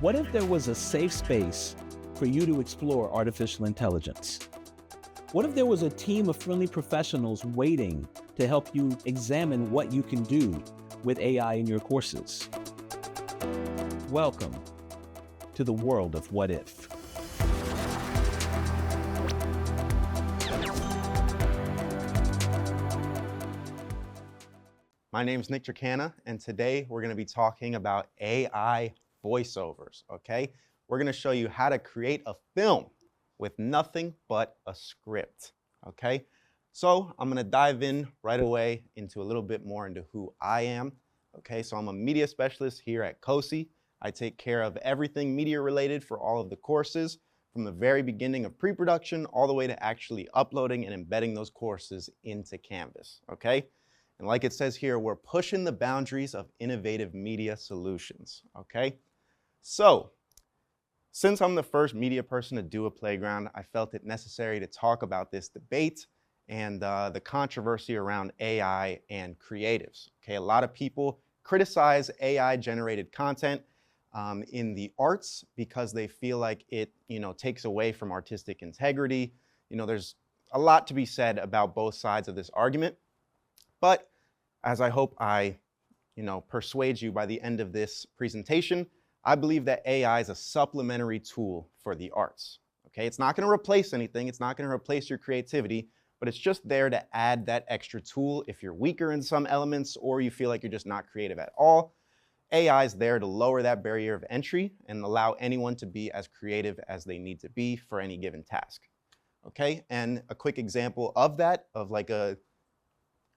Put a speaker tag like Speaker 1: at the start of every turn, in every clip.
Speaker 1: What if there was a safe space for you to explore artificial intelligence? What if there was a team of friendly professionals waiting to help you examine what you can do with AI in your courses? Welcome to the world of what if.
Speaker 2: My name is Nick Tracanna, and today we're going to be talking about AI voiceovers, okay? We're going to show you how to create a film with nothing but a script, okay? So I'm going to dive in right away into a little bit more into who I am, okay? So I'm a media specialist here at COSI. I take care of everything media related for all of the courses, from the very beginning of pre-production all the way to actually uploading and embedding those courses into Canvas, okay? And like it says here, we're pushing the boundaries of innovative media solutions, okay? So, since I'm the first media person to do a playground, I felt it necessary to talk about this debate and the controversy around AI and creatives, okay? A lot of people criticize AI-generated content in the arts because they feel like it, takes away from artistic integrity. There's a lot to be said about both sides of this argument. But as I hope I, persuade you by the end of this presentation, I believe that AI is a supplementary tool for the arts, okay? It's not gonna replace anything, it's not gonna replace your creativity, but it's just there to add that extra tool if you're weaker in some elements or you feel like you're just not creative at all. AI is there to lower that barrier of entry and allow anyone to be as creative as they need to be for any given task, okay? And a quick example of that, of like a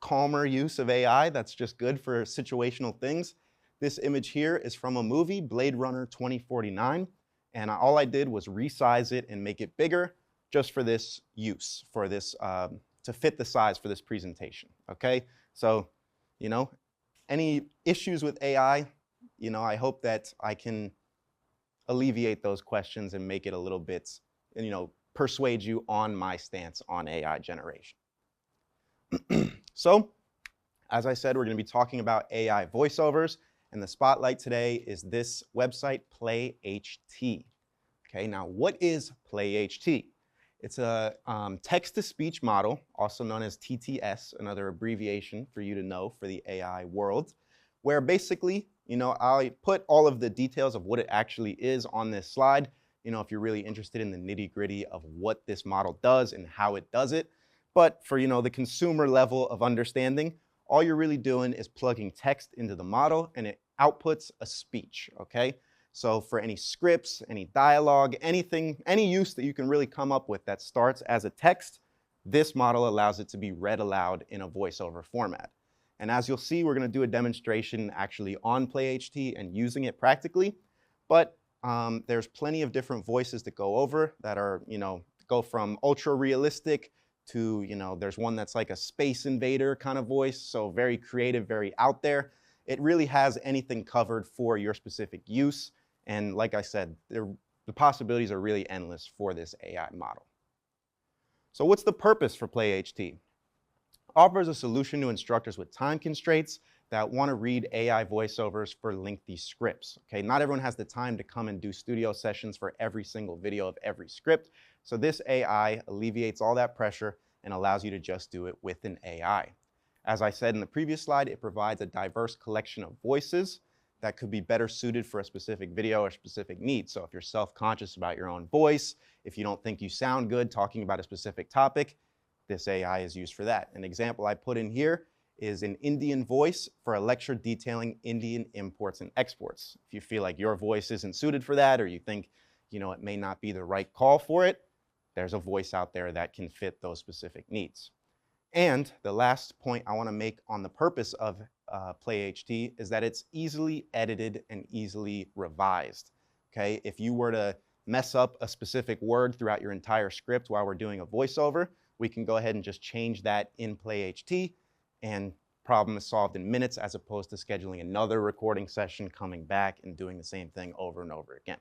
Speaker 2: calmer use of AI that's just good for situational things. This image here is from a movie, Blade Runner 2049, and all I did was resize it and make it bigger just for this use, for this, to fit the size for this presentation, okay? So, any issues with AI, I hope that I can alleviate those questions and make it a little bit, persuade you on my stance on AI generation. So, as I said, we're going to be talking about AI voiceovers, and the spotlight today is this website, PlayHT. Okay, now what is PlayHT? It's a text-to-speech model, also known as TTS, another abbreviation for you to know for the AI world, where basically, I put all of the details of what it actually is on this slide, if you're really interested in the nitty-gritty of what this model does and how it does it. But for the consumer level of understanding, all you're really doing is plugging text into the model and it outputs a speech, okay? So for any scripts, any dialogue, anything, any use that you can really come up with that starts as a text, this model allows it to be read aloud in a voiceover format. And as you'll see, we're gonna do a demonstration actually on PlayHT and using it practically, but there's plenty of different voices to go over that are, go from ultra realistic to, there's one that's like a space invader kind of voice, so very creative, very out there. It really has anything covered for your specific use. And like I said, the possibilities are really endless for this AI model. So what's the purpose for PlayHT? Offers a solution to instructors with time constraints that want to read AI voiceovers for lengthy scripts, okay? Not everyone has the time to come and do studio sessions for every single video of every script. So this AI alleviates all that pressure and allows you to just do it with an AI. As I said in the previous slide, it provides a diverse collection of voices that could be better suited for a specific video or specific need. So if you're self-conscious about your own voice, if you don't think you sound good talking about a specific topic, this AI is used for that. An example I put in here is an Indian voice for a lecture detailing Indian imports and exports. If you feel like your voice isn't suited for that, or you think, it may not be the right call for it, there's a voice out there that can fit those specific needs. And the last point I want to make on the purpose of PlayHT is that it's easily edited and easily revised, okay? If you were to mess up a specific word throughout your entire script while we're doing a voiceover, we can go ahead and just change that in PlayHT, and problem is solved in minutes, as opposed to scheduling another recording session, coming back and doing the same thing over and over again.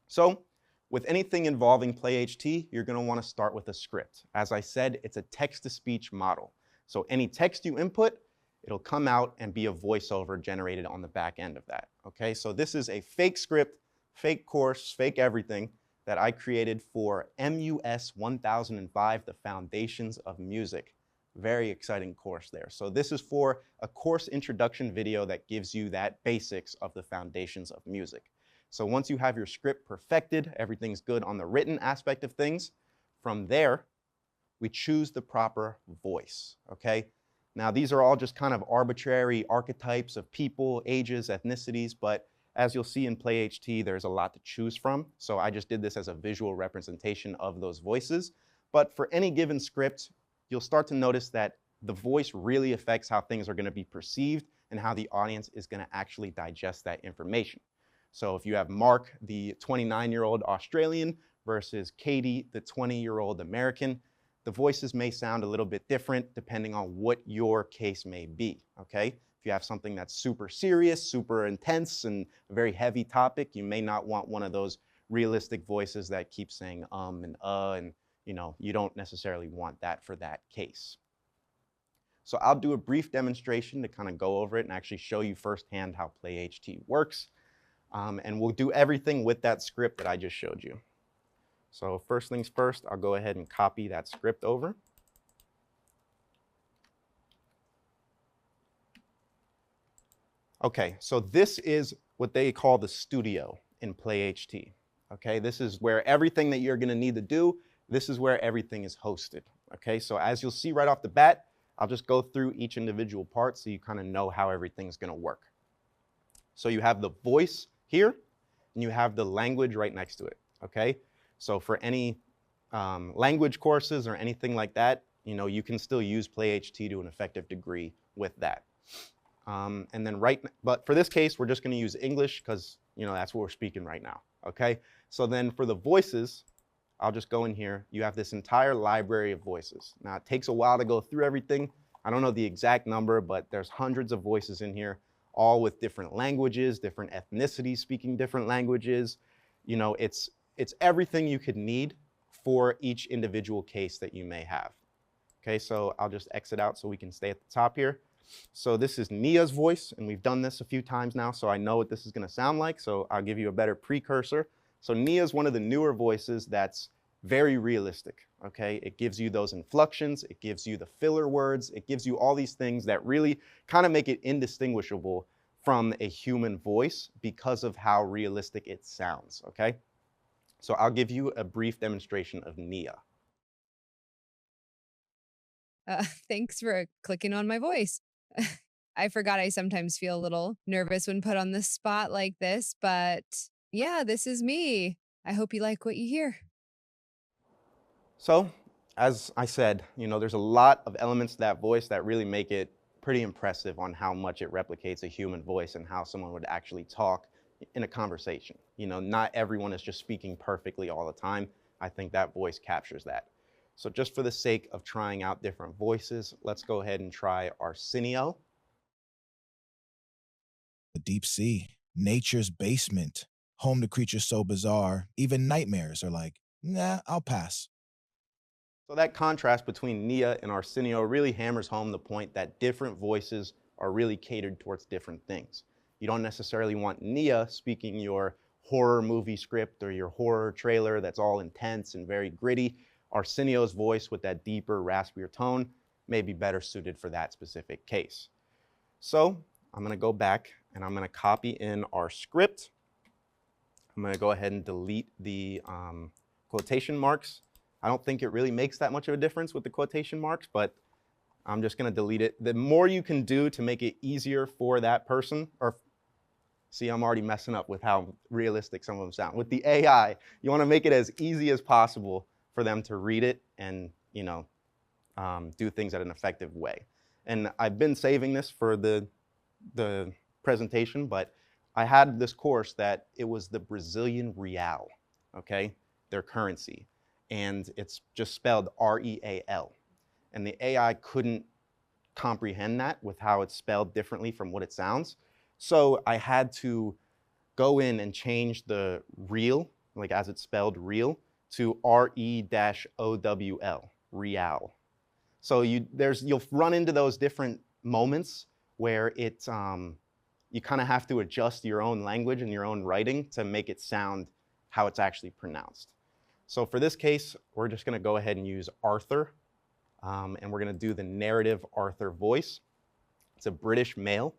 Speaker 2: So with anything involving PlayHT, you're going to want to start with a script. As I said, it's a text-to-speech model. So any text you input, it'll come out and be a voiceover generated on the back end of that, okay? So this is a fake script, fake course, fake everything that I created for MUS 1005, The Foundations of Music. Very exciting course there. So this is for a course introduction video that gives you that basics of the foundations of music. So once you have your script perfected, everything's good on the written aspect of things, from there, we choose the proper voice, okay? Now, these are all just kind of arbitrary archetypes of people, ages, ethnicities, but as you'll see in PlayHT, there's a lot to choose from. So I just did this as a visual representation of those voices. But for any given script, you'll start to notice that the voice really affects how things are going to be perceived and how the audience is going to actually digest that information. So if you have Mark, the 29-year-old Australian, versus Katie, the 20-year-old American, the voices may sound a little bit different depending on what your case may be, okay? If you have something that's super serious, super intense, and a very heavy topic, you may not want one of those realistic voices that keep saying and you know, you don't necessarily want that for that case. So I'll do a brief demonstration to kind of go over it and actually show you firsthand how PlayHT works. And we'll do everything with that script that I just showed you. So first things first, I'll go ahead and copy that script over. Okay, so this is what they call the studio in PlayHT. Okay, this is where everything that you're going to need to do, this is where everything is hosted. Okay, so as you'll see right off the bat, I'll just go through each individual part so you kind of know how everything's going to work. So you have the voice here, and you have the language right next to it. Okay, so for any language courses or anything like that, you know, you can still use PlayHT to an effective degree with that. And then but for this case, we're just going to use English because, you know, that's what we're speaking right now, okay? So then for the voices, I'll just go in here. You have this entire library of voices. Now, it takes a while to go through everything. I don't know the exact number, but there's hundreds of voices in here, all with different languages, different ethnicities speaking different languages. You know, it's everything you could need for each individual case that you may have. Okay, so I'll just exit out so we can stay at the top here. So this is Nia's voice, and we've done this a few times now, so I know what this is going to sound like, so I'll give you a better precursor. So Nia's one of the newer voices that's very realistic, okay? It gives you those inflections, it gives you the filler words, it gives you all these things that really kind of make it indistinguishable from a human voice because of how realistic it sounds, okay? So I'll give you a brief demonstration of Nia.
Speaker 3: Thanks for clicking on my voice. I forgot I sometimes feel a little nervous when put on the spot like this, but yeah, this is me. I hope you like what you hear.
Speaker 2: So, as I said, you know, there's a lot of elements to that voice that really make it pretty impressive on how much it replicates a human voice and how someone would actually talk in a conversation. You know, not everyone is just speaking perfectly all the time. I think that voice captures that. So just for the sake of trying out different voices, let's go ahead and try Arsenio.
Speaker 4: The deep sea, nature's basement, home to creatures so bizarre, even nightmares are like, nah, I'll pass.
Speaker 2: So that contrast between Nia and Arsenio really hammers home the point that different voices are really catered towards different things. You don't necessarily want Nia speaking your horror movie script or your horror trailer that's all intense and very gritty. Arsenio's voice with that deeper, raspier tone may be better suited for that specific case. So I'm going to go back and I'm going to copy in our script. I'm going to go ahead and delete the quotation marks. I don't think it really makes that much of a difference with the quotation marks, but I'm just going to delete it. The more you can do to make it easier for that person, or see, I'm already messing up with how realistic some of them sound. With the AI, you want to make it as easy as possible for them to read it and, you know, do things at an effective way. And I've been saving this for the presentation, but I had this course that it was the Brazilian real, okay, their currency. And it's just spelled R-E-A-L. And the AI couldn't comprehend that with how it's spelled differently from what it sounds. So I had to go in and change the real, like as it's spelled real, to R-E-O-W-L, real. So you'll run into those different moments where it's, you kind of have to adjust your own language and your own writing to make it sound how it's actually pronounced. So for this case, we're just gonna go ahead and use Arthur, and we're gonna do the narrative Arthur voice. It's a British male.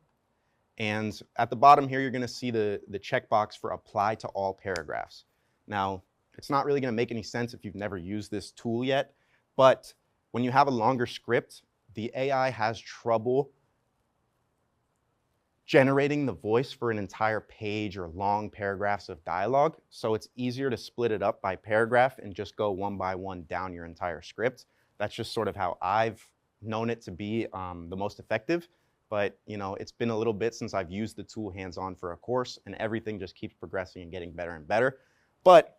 Speaker 2: And at the bottom here, you're gonna see the checkbox for apply to all paragraphs. Now, it's not really gonna make any sense if you've never used this tool yet, but when you have a longer script, the AI has trouble generating the voice for an entire page or long paragraphs of dialogue. So it's easier to split it up by paragraph and just go one by one down your entire script. That's just sort of how I've known it to be the most effective. But you know, it's been a little bit since I've used the tool hands-on for a course, and everything just keeps progressing and getting better and better. But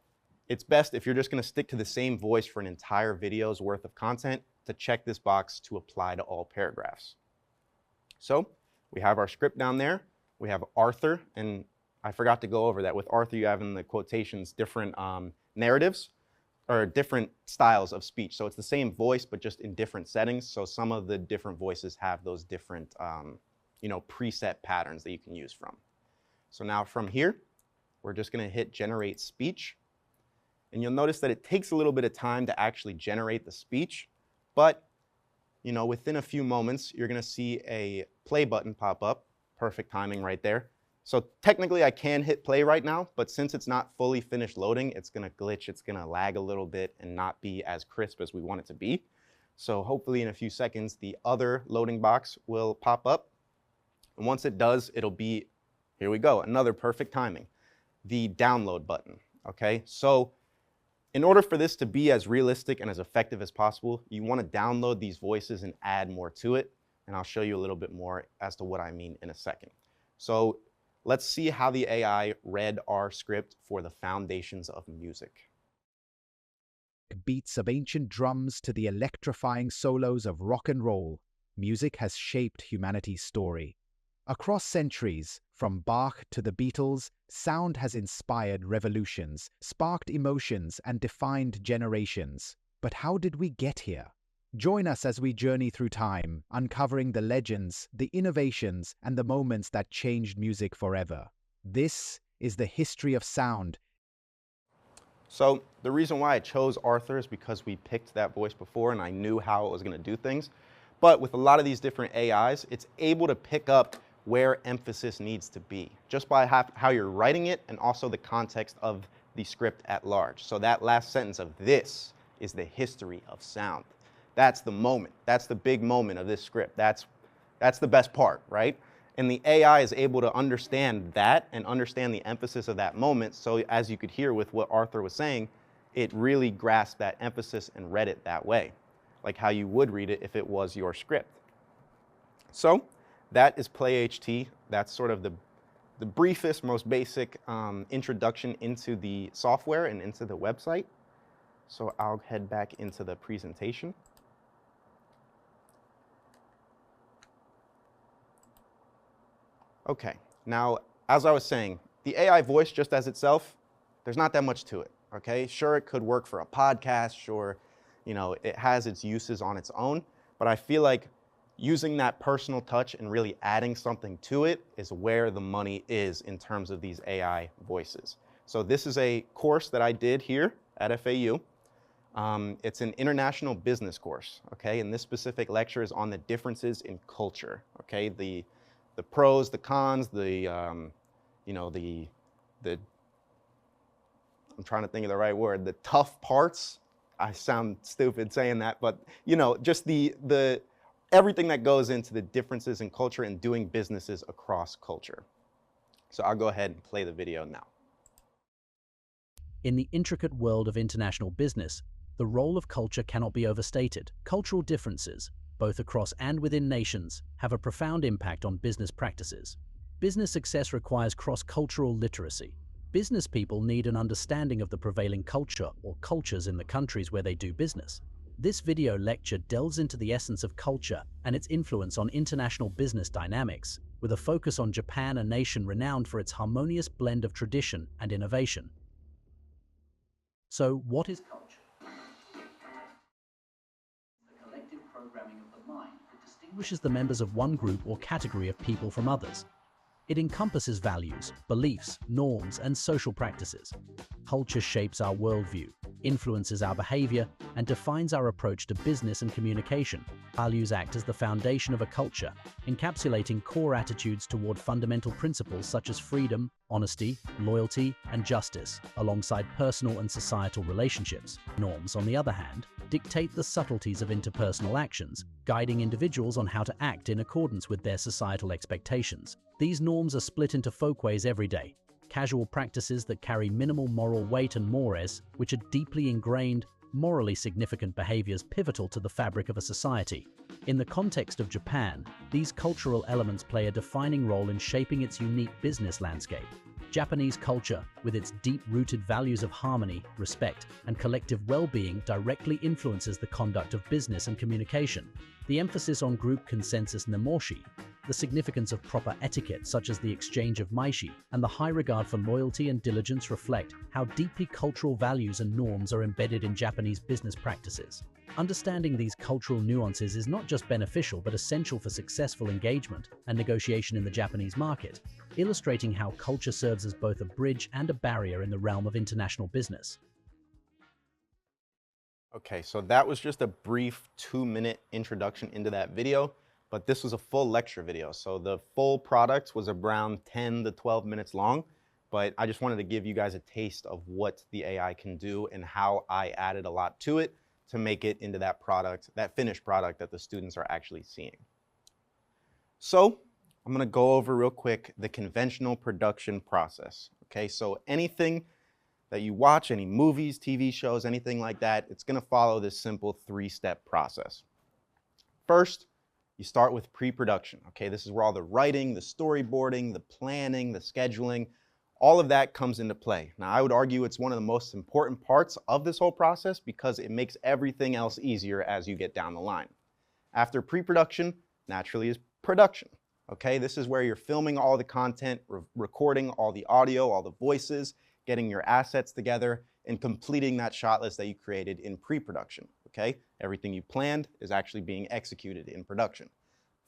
Speaker 2: it's best if you're just gonna stick to the same voice for an entire video's worth of content to check this box to apply to all paragraphs. So we have our script down there. We have Arthur, and I forgot to go over that. With Arthur, you have in the quotations different narratives or different styles of speech. So it's the same voice, but just in different settings. So some of the different voices have those different you know, preset patterns that you can use from. So now from here, we're just gonna hit generate speech. And you'll notice that it takes a little bit of time to actually generate the speech, but you know, within a few moments, you're gonna see a play button pop up. Perfect timing right there. So technically I can hit play right now, but since it's not fully finished loading, it's gonna glitch, it's gonna lag a little bit and not be as crisp as we want it to be. So hopefully in a few seconds, the other loading box will pop up. And once it does, it'll be, here we go, another perfect timing, the download button, okay? So in order for this to be as realistic and as effective as possible, you want to download these voices and add more to it. And I'll show you a little bit more as to what I mean in a second. So let's see how the AI read our script for the foundations of music.
Speaker 5: Beats of ancient drums to the electrifying solos of rock and roll, music has shaped humanity's story. Across centuries, from Bach to the Beatles, sound has inspired revolutions, sparked emotions, and defined generations. But how did we get here? Join us as we journey through time, uncovering the legends, the innovations, and the moments that changed music forever. This is the history of sound.
Speaker 2: So the reason why I chose Arthur is because we picked that voice before and I knew how it was going to do things. But with a lot of these different AIs, it's able to pick up where emphasis needs to be, just by how you're writing it and also the context of the script at large. So that last sentence of "this is the history of sound." That's the moment. That's the big moment of this script. That's the best part, right? And the AI is able to understand that and understand the emphasis of that moment. So as you could hear with what Arthur was saying, it really grasped that emphasis and read it that way, like how you would read it if it was your script. So that is PlayHT. That's sort of the briefest, most basic introduction into the software and into the website. So I'll head back into the presentation. Okay, now, as I was saying, the AI voice just as itself, there's not that much to it, okay? Sure, it could work for a podcast, sure, you know, it has its uses on its own, but I feel like using that personal touch and really adding something to it is where the money is in terms of these AI voices. So this is a course that I did here at FAU. It's an international business course, okay? And this specific lecture is on the differences in culture, okay? The pros, the cons, you know, I'm trying to think of the right word, the tough parts. I sound stupid saying that, but you know, just everything that goes into the differences in culture and doing businesses across culture. So I'll go ahead and play the video now.
Speaker 6: In the intricate world of international business, the role of culture cannot be overstated. Cultural differences, both across and within nations, have a profound impact on business practices. Business success requires cross-cultural literacy. Business people need an understanding of the prevailing culture or cultures in the countries where they do business. This video lecture delves into the essence of culture and its influence on international business dynamics, with a focus on Japan, a nation renowned for its harmonious blend of tradition and innovation. So, what is culture? The collective programming of the mind that distinguishes distinguishes the members of one group or category of people from others. It encompasses values, beliefs, norms, and social practices. Culture shapes our worldview, influences our behavior, and defines our approach to business and communication. Values act as the foundation of a culture, encapsulating core attitudes toward fundamental principles such as freedom, honesty, loyalty, and justice, alongside personal and societal relationships. Norms, on the other hand, dictate the subtleties of interpersonal actions, guiding individuals on how to act in accordance with their societal expectations. These norms are split into folkways every day, casual practices that carry minimal moral weight, and mores, which are deeply ingrained, morally significant behaviors pivotal to the fabric of a society. In the context of Japan, these cultural elements play a defining role in shaping its unique business landscape. Japanese culture, with its deep-rooted values of harmony, respect, and collective well-being, directly influences the conduct of business and communication. The emphasis on group consensus nemoshi, the significance of proper etiquette such as the exchange of maishi, and the high regard for loyalty and diligence reflect how deeply cultural values and norms are embedded in Japanese business practices. Understanding these cultural nuances is not just beneficial but essential for successful engagement and negotiation in the Japanese market, illustrating how culture serves as both a bridge and a barrier in the realm of international business.
Speaker 2: Okay, so that was just a brief 2-minute introduction into that video, but this was a full lecture video. So the full product was around 10 to 12 minutes long, but I just wanted to give you guys a taste of what the AI can do and how I added a lot to it to make it into that product, that finished product that the students are actually seeing. So I'm gonna go over real quick the conventional production process. Okay, so anything that you watch, any movies, TV shows, anything like that, it's gonna follow this simple 3-step process. First, you start with pre-production. Okay, this is where all the writing, the storyboarding, the planning, the scheduling, all of that comes into play. Now, I would argue it's one of the most important parts of this whole process because it makes everything else easier as you get down the line. After pre-production, naturally, is production. Okay, this is where you're filming all the content, recording all the audio, all the voices, getting your assets together, and completing that shot list that you created in pre-production. Okay, everything you planned is actually being executed in production.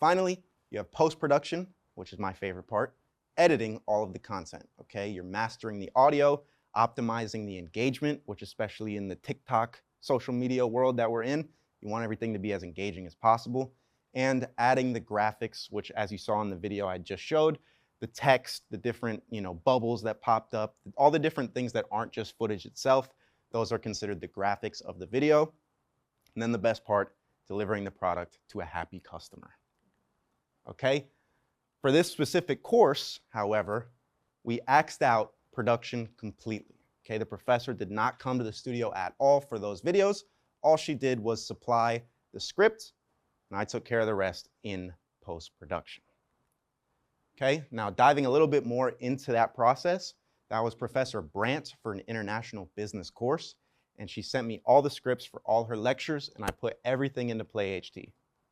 Speaker 2: Finally, you have post-production, which is my favorite part, editing all of the content. Okay, you're mastering the audio, optimizing the engagement, which especially in the TikTok social media world that we're in, you want everything to be as engaging as possible, and adding the graphics, which as you saw in the video I just showed, the text, the different bubbles that popped up, all the different things that aren't just footage itself, those are considered the graphics of the video. And then the best part, delivering the product to a happy customer. Okay? For this specific course, however, we axed out production completely. Okay, the professor did not come to the studio at all for those videos. All she did was supply the script, and I took care of the rest in post-production. Okay, now diving a little bit more into that process, that was Professor Brandt for an international business course, and she sent me all the scripts for all her lectures, and I put everything into PlayHT,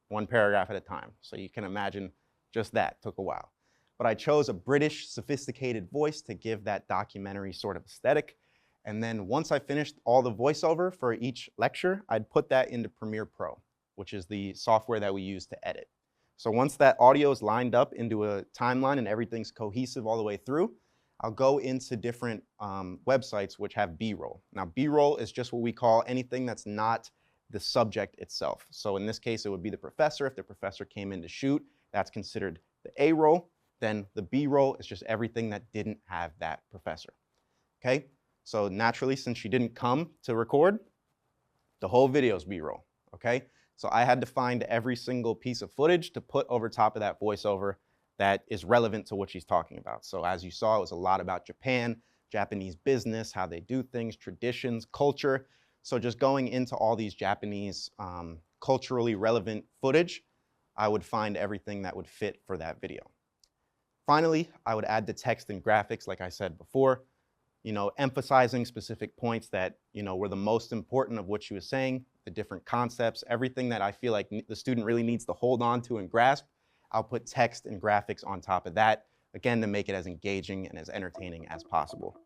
Speaker 2: 1 paragraph at a time. So you can imagine just that took a while. But I chose a British sophisticated voice to give that documentary sort of aesthetic. And then once I finished all the voiceover for each lecture, I'd put that into Premiere Pro, which is the software that we use to edit. So once that audio is lined up into a timeline and everything's cohesive all the way through, I'll go into different websites which have B-roll. Now, B-roll is just what we call anything that's not the subject itself. So in this case, it would be the professor. If the professor came in to shoot, that's considered the A-roll. Then the B-roll is just everything that didn't have that professor. Okay? So naturally, since she didn't come to record, the whole video is B-roll. Okay? So I had to find every single piece of footage to put over top of that voiceover that is relevant to what she's talking about. So as you saw, it was a lot about Japan, Japanese business, how they do things, traditions, culture. So just going into all these Japanese culturally relevant footage, I would find everything that would fit for that video. Finally, I would add the text and graphics, like I said before, emphasizing specific points that, were the most important of what she was saying, the different concepts, everything that I feel like the student really needs to hold on to and grasp. I'll put text and graphics on top of that, again, to make it as engaging and as entertaining as possible.